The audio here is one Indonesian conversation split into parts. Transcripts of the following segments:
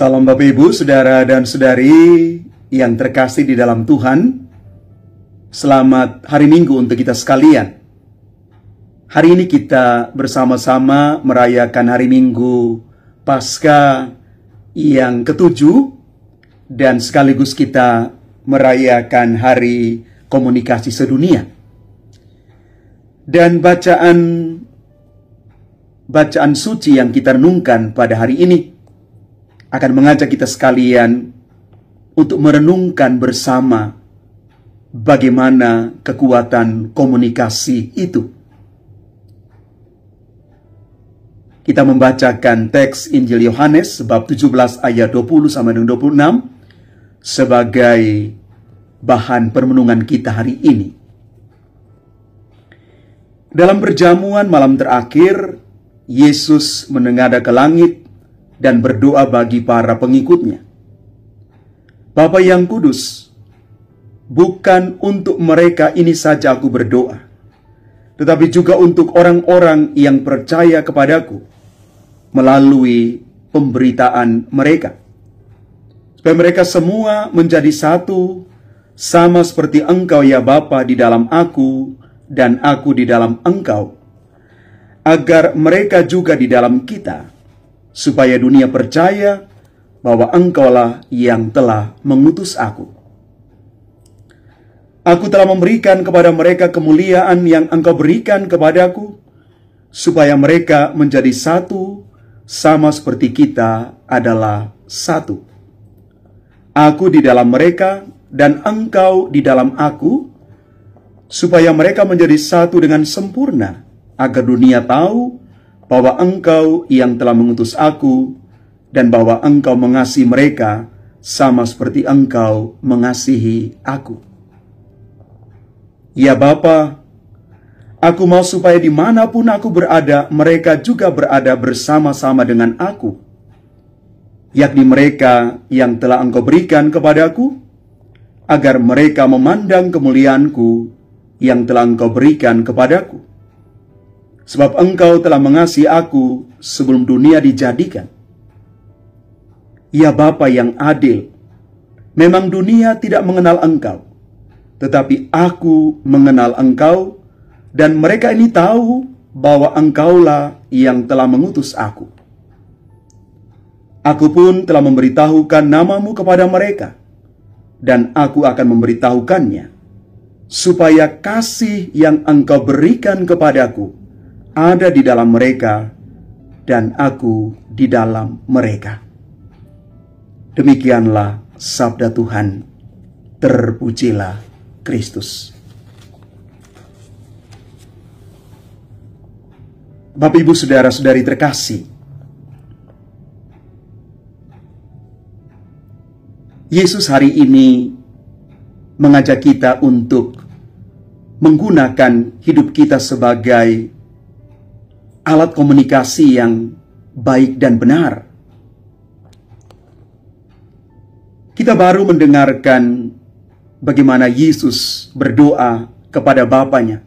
Salam Bapak Ibu, Saudara dan Saudari yang terkasih di dalam Tuhan. Selamat hari Minggu untuk kita sekalian. Hari ini kita bersama-sama merayakan hari Minggu Paskah yang ketujuh, dan sekaligus kita merayakan Hari Komunikasi Sedunia. Dan bacaan suci yang kita renungkan pada hari ini akan mengajak kita sekalian untuk merenungkan bersama bagaimana kekuatan komunikasi itu. Kita membacakan teks Injil Yohanes bab 17 ayat 20 sampai dengan 26 sebagai bahan permenungan kita hari ini. Dalam perjamuan malam terakhir, Yesus menengadah ke langit dan berdoa bagi para pengikutnya. Bapa yang kudus, bukan untuk mereka ini saja aku berdoa, tetapi juga untuk orang-orang yang percaya kepadaku melalui pemberitaan mereka, supaya mereka semua menjadi satu, sama seperti Engkau ya Bapa di dalam aku dan aku di dalam Engkau, agar mereka juga di dalam kita, supaya dunia percaya bahwa Engkaulah yang telah mengutus aku. Aku telah memberikan kepada mereka kemuliaan yang Engkau berikan kepadaku, supaya mereka menjadi satu, sama seperti kita adalah satu. Aku di dalam mereka dan Engkau di dalam aku, supaya mereka menjadi satu dengan sempurna, agar dunia tahu bahwa Engkau yang telah mengutus aku, dan bahwa Engkau mengasihi mereka sama seperti Engkau mengasihi aku. Ya Bapa, aku mau supaya dimanapun aku berada, mereka juga berada bersama-sama dengan aku, yakni mereka yang telah Engkau berikan kepadaku, agar mereka memandang kemuliaanku yang telah Engkau berikan kepadaku. Sebab Engkau telah mengasihi aku sebelum dunia dijadikan. Ya Bapa yang adil, memang dunia tidak mengenal Engkau, tetapi aku mengenal Engkau, dan mereka ini tahu bahwa Engkaulah yang telah mengutus aku. Aku pun telah memberitahukan namamu kepada mereka, dan aku akan memberitahukannya, supaya kasih yang Engkau berikan kepadaku ada di dalam mereka, dan aku di dalam mereka. Demikianlah sabda Tuhan. Terpujilah Kristus. Bapak Ibu Saudara-saudari terkasih, Yesus hari ini mengajak kita untuk menggunakan hidup kita sebagai alat komunikasi yang baik dan benar. Kita baru mendengarkan bagaimana Yesus berdoa kepada Bapanya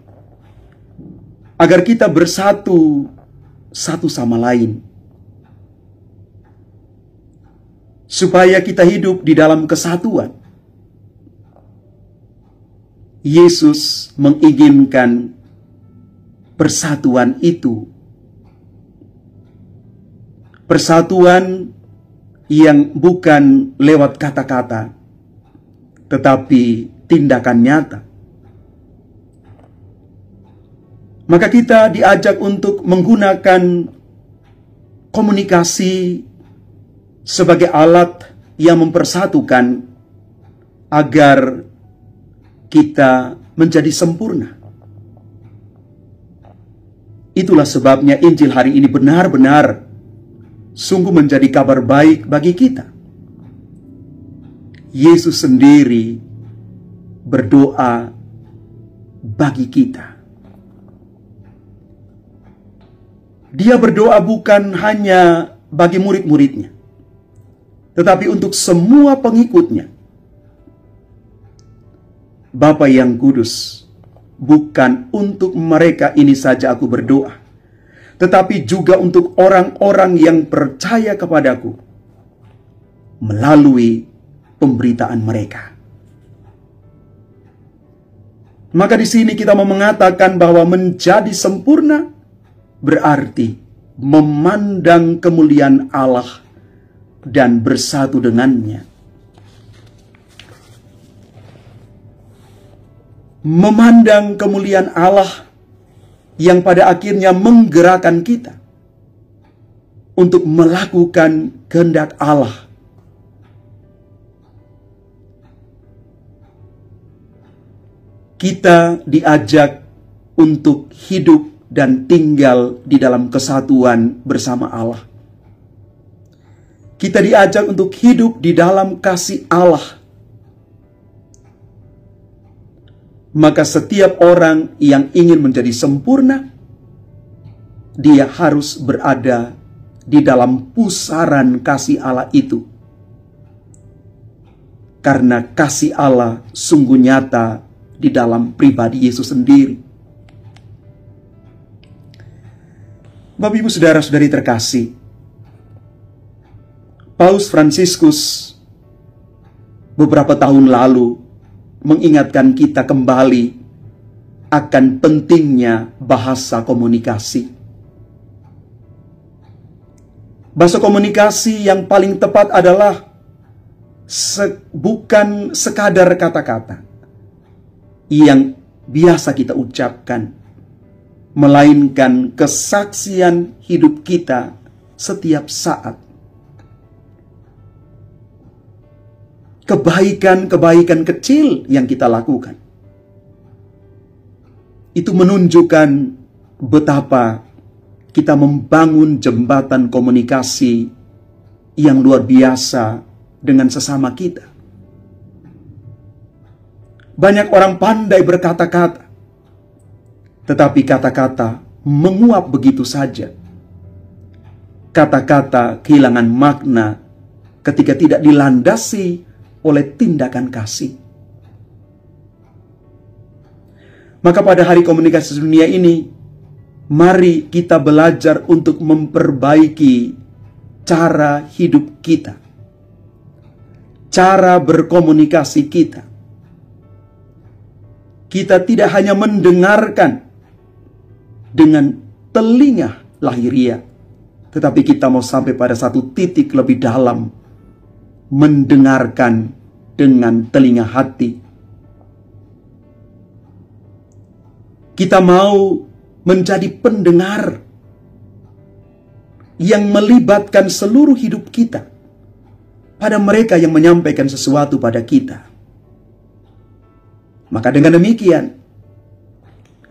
agar kita bersatu satu sama lain, supaya kita hidup di dalam kesatuan. Yesus menginginkan persatuan itu, persatuan yang bukan lewat kata-kata, tetapi tindakan nyata. Maka kita diajak untuk menggunakan komunikasi sebagai alat yang mempersatukan agar kita menjadi sempurna. Itulah sebabnya Injil hari ini benar-benar sungguh menjadi kabar baik bagi kita. Yesus sendiri berdoa bagi kita. Dia berdoa bukan hanya bagi murid-muridnya, tetapi untuk semua pengikutnya. Bapa yang kudus, bukan untuk mereka ini saja aku berdoa, tetapi juga untuk orang-orang yang percaya kepadaku melalui pemberitaan mereka. Maka di sini kita mau mengatakan bahwa menjadi sempurna berarti memandang kemuliaan Allah dan bersatu dengannya. Memandang kemuliaan Allah yang pada akhirnya menggerakkan kita untuk melakukan kehendak Allah. Kita diajak untuk hidup dan tinggal di dalam kesatuan bersama Allah. Kita diajak untuk hidup di dalam kasih Allah. Maka setiap orang yang ingin menjadi sempurna, dia harus berada di dalam pusaran kasih Allah itu. Karena kasih Allah sungguh nyata di dalam pribadi Yesus sendiri. Bapak, Ibu, saudara-saudari terkasih, Paus Fransiskus beberapa tahun lalu mengingatkan kita kembali akan pentingnya bahasa komunikasi. Bahasa komunikasi yang paling tepat adalah bukan sekadar kata-kata yang biasa kita ucapkan, melainkan kesaksian hidup kita setiap saat. Kebaikan-kebaikan kecil yang kita lakukan itu menunjukkan betapa kita membangun jembatan komunikasi yang luar biasa dengan sesama kita. Banyak orang pandai berkata-kata, tetapi kata-kata menguap begitu saja. Kata-kata kehilangan makna ketika tidak dilandasi oleh tindakan kasih. Maka pada Hari Komunikasi Dunia ini, mari kita belajar untuk memperbaiki cara hidup kita, cara berkomunikasi kita. Kita tidak hanya mendengarkan dengan telinga lahiriah, tetapi kita mau sampai pada satu titik lebih dalam, mendengarkan dengan telinga hati. Kita mau menjadi pendengar yang melibatkan seluruh hidup kita pada mereka yang menyampaikan sesuatu pada kita. Maka dengan demikian,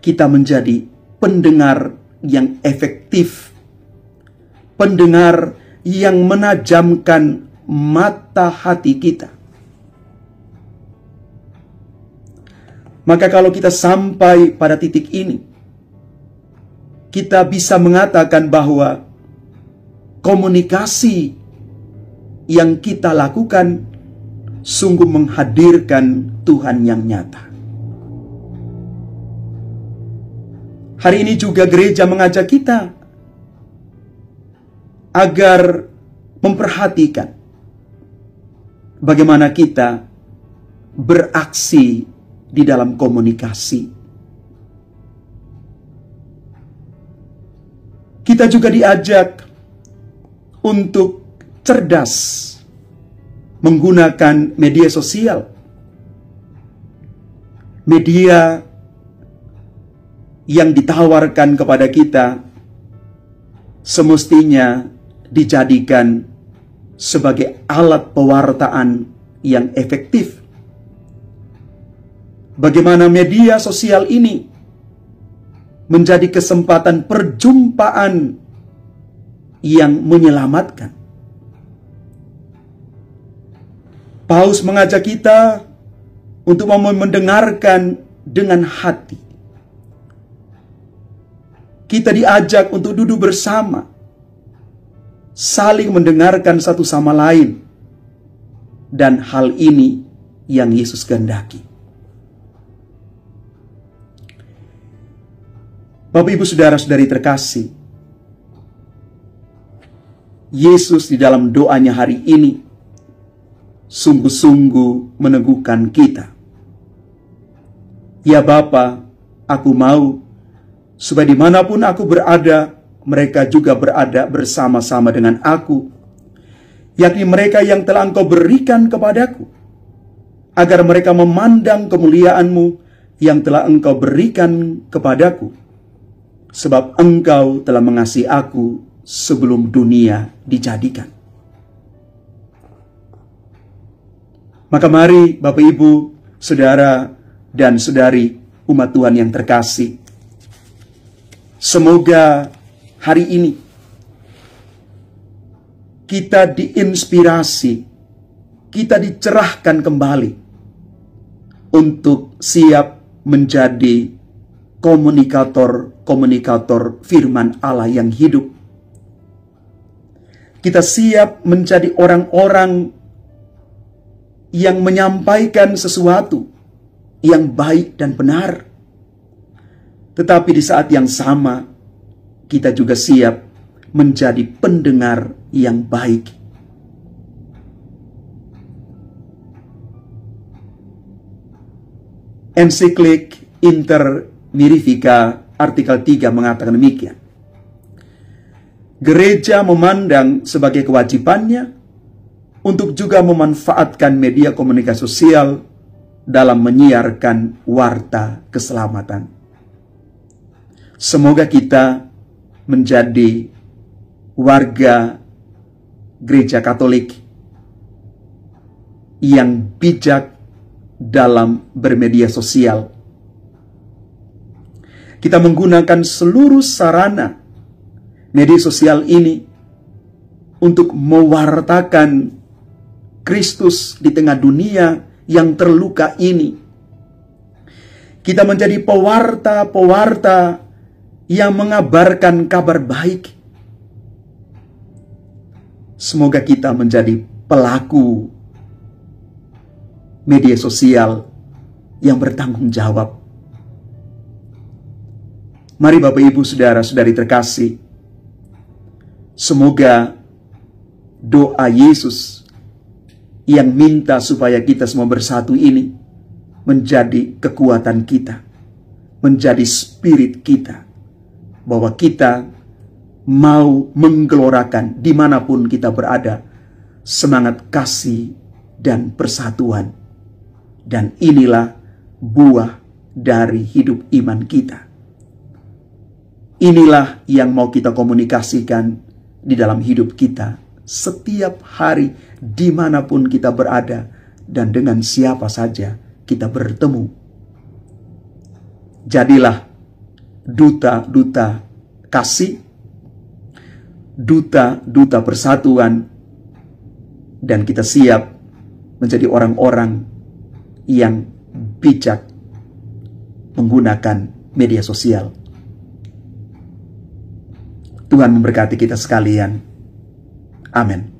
kita menjadi pendengar yang efektif, pendengar yang menajamkan mata hati kita. Maka kalau kita sampai pada titik ini, kita bisa mengatakan bahwa komunikasi yang kita lakukan sungguh menghadirkan Tuhan yang nyata. Hari ini juga gereja mengajak kita agar memperhatikan bagaimana kita beraksi di dalam komunikasi. Kita juga diajak untuk cerdas menggunakan media sosial. Media yang ditawarkan kepada kita semestinya dijadikan sebagai alat pewartaan yang efektif. Bagaimana media sosial ini menjadi kesempatan perjumpaan yang menyelamatkan. Paus mengajak kita untuk mendengarkan dengan hati. Kita diajak untuk duduk bersama, saling mendengarkan satu sama lain, dan hal ini yang Yesus kehendaki. Bapak, Ibu, saudara-saudari terkasih, Yesus di dalam doanya hari ini sungguh-sungguh meneguhkan kita. Ya Bapa, aku mau supaya dimanapun aku berada, mereka juga berada bersama-sama dengan aku, yakni mereka yang telah Engkau berikan kepadaku, agar mereka memandang kemuliaan-Mu yang telah Engkau berikan kepadaku, sebab Engkau telah mengasihi aku sebelum dunia dijadikan. Maka mari Bapak Ibu, Saudara dan Saudari umat Tuhan yang terkasih, semoga hari ini kita diinspirasi, kita dicerahkan kembali untuk siap menjadi komunikator firman Allah yang hidup. Kita siap menjadi orang-orang yang menyampaikan sesuatu yang baik dan benar. Tetapi di saat yang sama, kita juga siap menjadi pendengar yang baik. Ensiklik Inter Mirifica artikel 3 mengatakan demikian. Gereja memandang sebagai kewajibannya untuk juga memanfaatkan media komunikasi sosial dalam menyiarkan warta keselamatan. Semoga kita menjadi warga Gereja Katolik yang bijak dalam bermedia sosial. Kita menggunakan seluruh sarana media sosial ini untuk mewartakan Kristus di tengah dunia yang terluka ini. Kita menjadi pewarta-pewarta yang mengabarkan kabar baik. Semoga kita menjadi pelaku media sosial yang bertanggung jawab. Mari Bapak Ibu Saudara-saudari terkasih, semoga doa Yesus yang minta supaya kita semua bersatu ini menjadi kekuatan kita, menjadi spirit kita, bahwa kita mau menggelorakan dimanapun kita berada semangat kasih dan persatuan. Dan inilah buah dari hidup iman kita. Inilah yang mau kita komunikasikan di dalam hidup kita setiap hari, dimanapun kita berada dan dengan siapa saja kita bertemu. Jadilah duta-duta kasih, duta-duta persatuan, dan kita siap menjadi orang-orang yang bijak menggunakan media sosial. Tuhan memberkati kita sekalian. Amin.